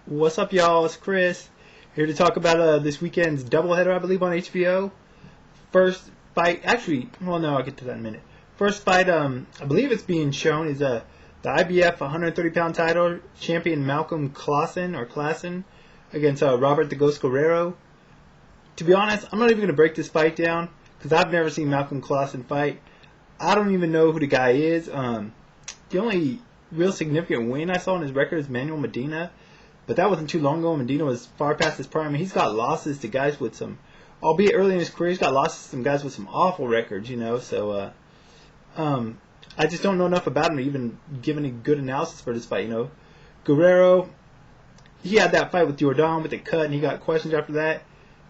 What's up, y'all? It's Chris here to talk about this weekend's doubleheader, I believe, on HBO. First fight, actually, well, no, I'll get to that in a minute. First fight, I believe it's being shown is the IBF 130-pound title champion Malcolm Klassen against Robert the Ghost Guerrero. To be honest, I'm not even going to break this fight down because I've never seen Malcolm Klassen fight. I don't even know who the guy is. The only real significant win I saw on his record is Manuel Medina. But that wasn't too long ago. Medina was far past his prime. He's got losses to guys with some, albeit early in his career, he's got losses to some guys with some awful records, So, I just don't know enough about him to even give any good analysis for this fight, Guerrero, he had that fight with Jordan with the cut, and he got questions after that.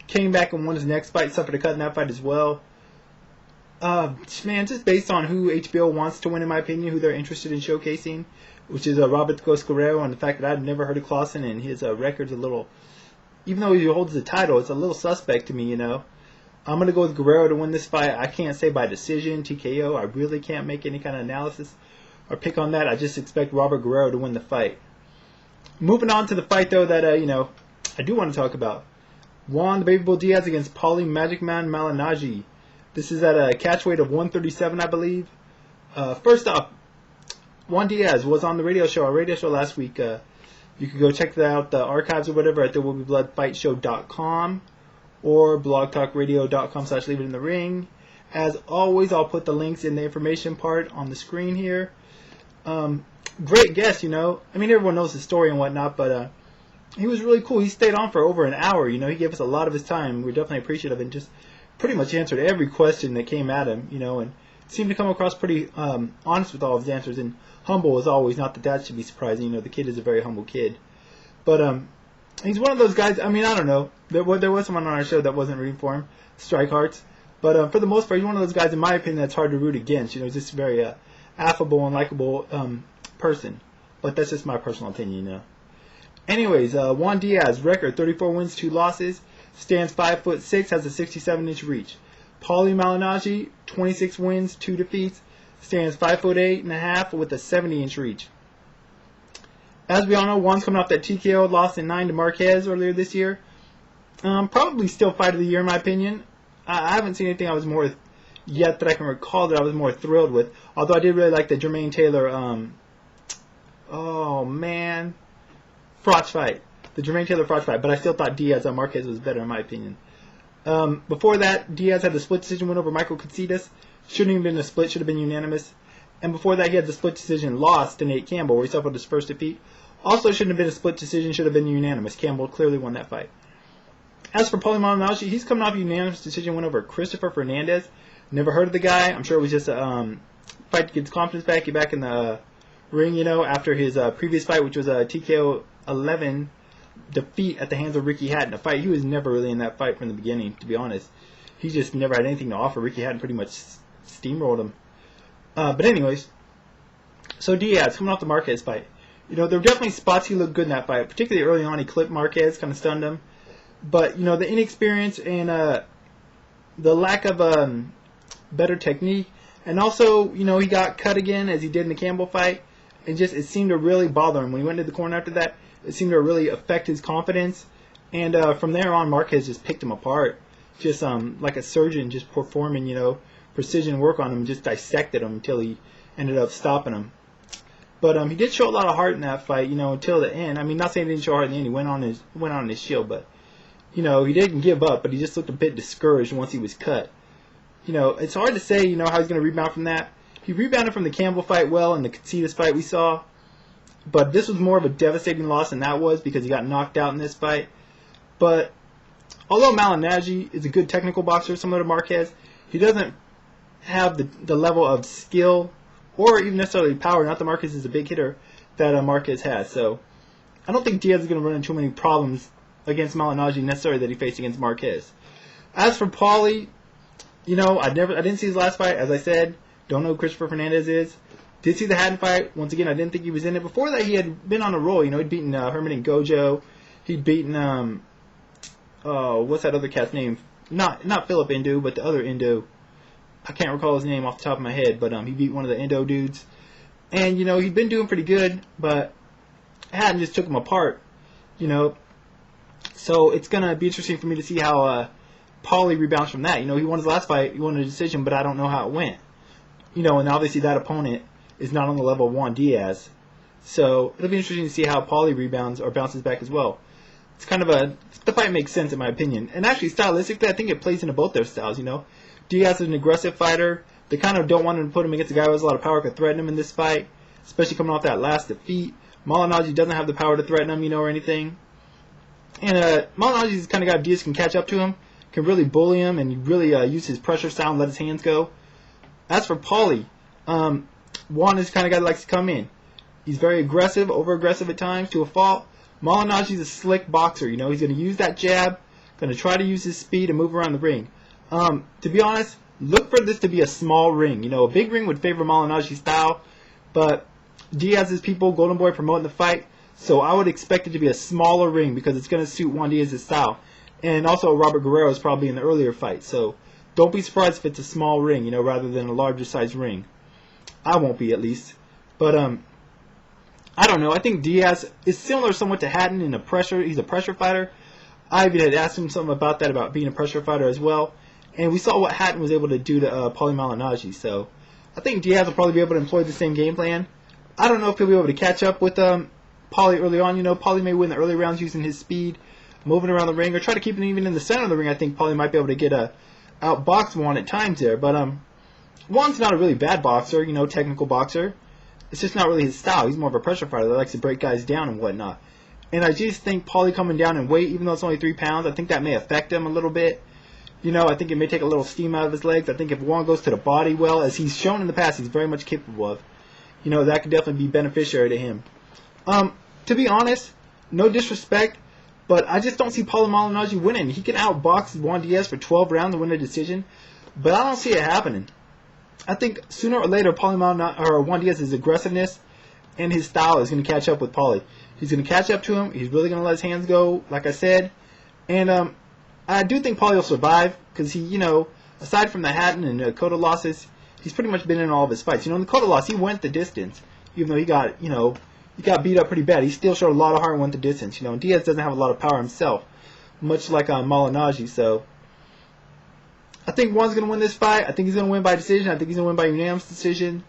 Came back and won his next fight, suffered a cut in that fight as well. Man, just based on who HBO wants to win, in my opinion, who they're interested in showcasing, which is Robert the Ghost Guerrero, and the fact that I've never heard of Klassen, and his record's a little, even though he holds the title, it's a little suspect to me, I'm going to go with Guerrero to win this fight. I can't say by decision, TKO. I really can't make any kind of analysis or pick on that. I just expect Robert Guerrero to win the fight. Moving on to the fight, though, that, I do want to talk about. Juan the Baby Bull Diaz against Paulie Malignaggi. This is at a catch weight of 137, I believe. First off, Juan Diaz was on the radio show last week. You can go check that out, the archives or whatever, at therewillbebloodfightshow.com or blogtalkradio.com/leaveitinthering. As always, I'll put the links in the information part on the screen here. Great guest, everyone knows his story and whatnot, but he was really cool. He stayed on for over an hour, He gave us a lot of his time. We're definitely appreciative and just pretty much answered every question that came at him, and seemed to come across pretty honest with all of his answers and humble as always. Not that should be surprising. The kid is a very humble kid. But he's one of those guys, I don't know. There was someone on our show that wasn't rooting for him, Strike Hearts. But for the most part, he's one of those guys, in my opinion, that's hard to root against. He's just a very affable and likable person. But that's just my personal opinion, Anyways, Juan Diaz, record 34 wins, 2 losses. Stands 5'6", has a 67-inch reach. Paulie Malignaggi, 26 wins, 2 defeats. Stands 5'8.5" with a 70-inch reach. As we all know, Juan's coming off that TKO loss in 9 to Marquez earlier this year. Probably still fight of the year, in my opinion. I haven't seen anything I was more yet that I can recall that I was more thrilled with. Although I did really like the Jermaine Taylor, Froch fight. The Jermaine Taylor Froch fight. But I still thought Diaz on Marquez was better, in my opinion. Before that, Diaz had the split decision win over Michael Conceitas. Shouldn't have been a split, should have been unanimous. And before that, he had the split decision loss to Nate Campbell, where he suffered his first defeat. Also shouldn't have been a split decision, should have been unanimous. Campbell clearly won that fight. As for Paulie Malignaggi, he's coming off a unanimous decision win over Christopher Fernandez. Never heard of the guy. I'm sure it was just a fight to get his confidence back, get back in the ring, after his previous fight, which was a TKO 11 defeat at the hands of Ricky Hatton. A fight he was never really in that fight from the beginning, to be honest. He just never had anything to offer. Ricky Hatton pretty much steamrolled him. But anyways, so Diaz coming off the Marquez fight. There were definitely spots he looked good in that fight, particularly early on. He clipped Marquez, kind of stunned him. But the inexperience and the lack of better technique, and also he got cut again as he did in the Campbell fight, and it seemed to really bother him when he went into the corner after that. It seemed to really affect his confidence, and from there on, Marquez just picked him apart, just like a surgeon, just performing precision work on him, just dissected him until he ended up stopping him. But he did show a lot of heart in that fight, until the end. Not saying he didn't show heart in the end. He went on his shield, but he didn't give up. But he just looked a bit discouraged once he was cut. It's hard to say, how he's going to rebound from that. He rebounded from the Campbell fight well, and the Conceitas fight we saw. But this was more of a devastating loss than that was, because he got knocked out in this fight. But although Malignaggi is a good technical boxer, similar to Marquez, he doesn't have the level of skill or even necessarily power. Not that Marquez is a big hitter that Marquez has. So I don't think Diaz is going to run into too many problems against Malignaggi necessarily that he faced against Marquez. As for Paulie, I didn't see his last fight. As I said, don't know who Christopher Fernandez is. Did see the Hatton fight. Once again, I didn't think he was in it. Before that, he had been on a roll. He'd beaten Herman and Gojo. He'd beaten what's that other cat's name? Not Philip Indu, but the other Indu. I can't recall his name off the top of my head, but he beat one of the Indo dudes. And, he'd been doing pretty good, but Hatton just took him apart. You know, so it's gonna be interesting for me to see how Paulie rebounds from that. You know, he won his last fight, he won a decision, but I don't know how it went. You know, and obviously that opponent is not on the level of Juan Diaz. So it'll be interesting to see how Paulie rebounds or bounces back as well. It's kind of the fight makes sense in my opinion. And actually, stylistically, I think it plays into both their styles, you know. Diaz is an aggressive fighter. They kind of don't want him to put him against a guy who has a lot of power, could threaten him in this fight, especially coming off that last defeat. Malignaggi doesn't have the power to threaten him, you know, or anything. And Malignaggi is the kind of guy if Diaz can catch up to him, can really bully him, and really use his pressure style and let his hands go. As for Paulie, Juan is the kind of guy that likes to come in. He's very aggressive, over-aggressive at times, to a fault. Malignaggi's a slick boxer, you know. He's going to use that jab, going to try to use his speed and move around the ring. To be honest, look for this to be a small ring. You know, a big ring would favor Malignaggi's style, but Diaz's people, Golden Boy, promoting the fight, so I would expect it to be a smaller ring because it's going to suit Juan Diaz's style. And also Robert Guerrero is probably in the earlier fight, so don't be surprised if it's a small ring, you know, rather than a larger size ring. I won't be, at least. But I don't know. I think Diaz is similar somewhat to Hatton in he's a pressure fighter. I even had asked him something about that, about being a pressure fighter as well. And we saw what Hatton was able to do to Paulie Malignaggi. So I think Diaz will probably be able to employ the same game plan. I don't know if he'll be able to catch up with Paulie early on. You know, Paulie may win the early rounds using his speed, moving around the ring, or try to keep him even in the center of the ring. I think Paulie might be able to get outbox Juan at times there. But Juan's not a really bad boxer, you know, technical boxer. It's just not really his style. He's more of a pressure fighter that likes to break guys down and whatnot. And I just think Paulie coming down in weight, even though it's only 3 pounds, I think that may affect him a little bit. You know, I think it may take a little steam out of his legs. I think if Juan goes to the body well, as he's shown in the past, he's very much capable of, you know, that could definitely be beneficiary to him. To be honest, no disrespect, but I just don't see Paulie Malignaggi winning. He can outbox Juan Diaz for 12 rounds and win a decision, but I don't see it happening. I think sooner or later, Juan Diaz's aggressiveness and his style is going to catch up with Paulie. He's going to catch up to him. He's really going to let his hands go, like I said. And I do think Paulie will survive because he, you know, aside from the Hatton and Cotto losses, he's pretty much been in all of his fights. You know, in the Cotto loss, he went the distance, even though he got, you know, he got beat up pretty bad. He still showed a lot of heart and went the distance. You know, and Diaz doesn't have a lot of power himself, much like Malignaggi. So I think Juan's going to win this fight. I think he's going to win by decision. I think he's going to win by unanimous decision.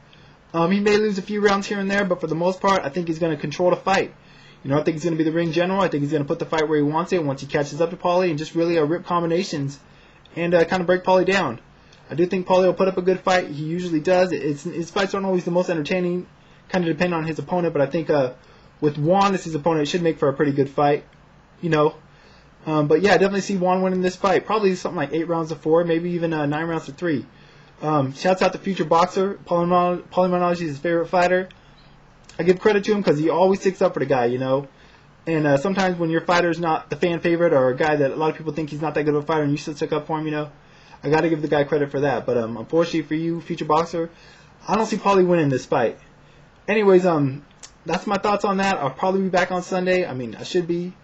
He may lose a few rounds here and there, but for the most part, I think he's going to control the fight. You know, I think he's going to be the ring general. I think he's going to put the fight where he wants it once he catches up to Paulie and just really rip combinations and kind of break Paulie down. I do think Paulie will put up a good fight. He usually does. His fights aren't always the most entertaining, kind of depend on his opponent, but I think with Juan as his opponent, it should make for a pretty good fight. You know, but yeah, I definitely see Juan winning this fight. Probably something like 8 rounds to 4, maybe even 9 rounds to 3. Shouts out to future boxer. Paulie Malignaggi is his favorite fighter. I give credit to him because he always sticks up for the guy, you know. And sometimes when your fighter's not the fan favorite or a guy that a lot of people think he's not that good of a fighter and you still stick up for him, you know, I got to give the guy credit for that. But unfortunately for you, future boxer, I don't see Paulie winning this fight. Anyways, that's my thoughts on that. I'll probably be back on Sunday. I mean, I should be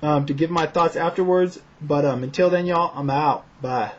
to give my thoughts afterwards. But until then, y'all, I'm out. Bye.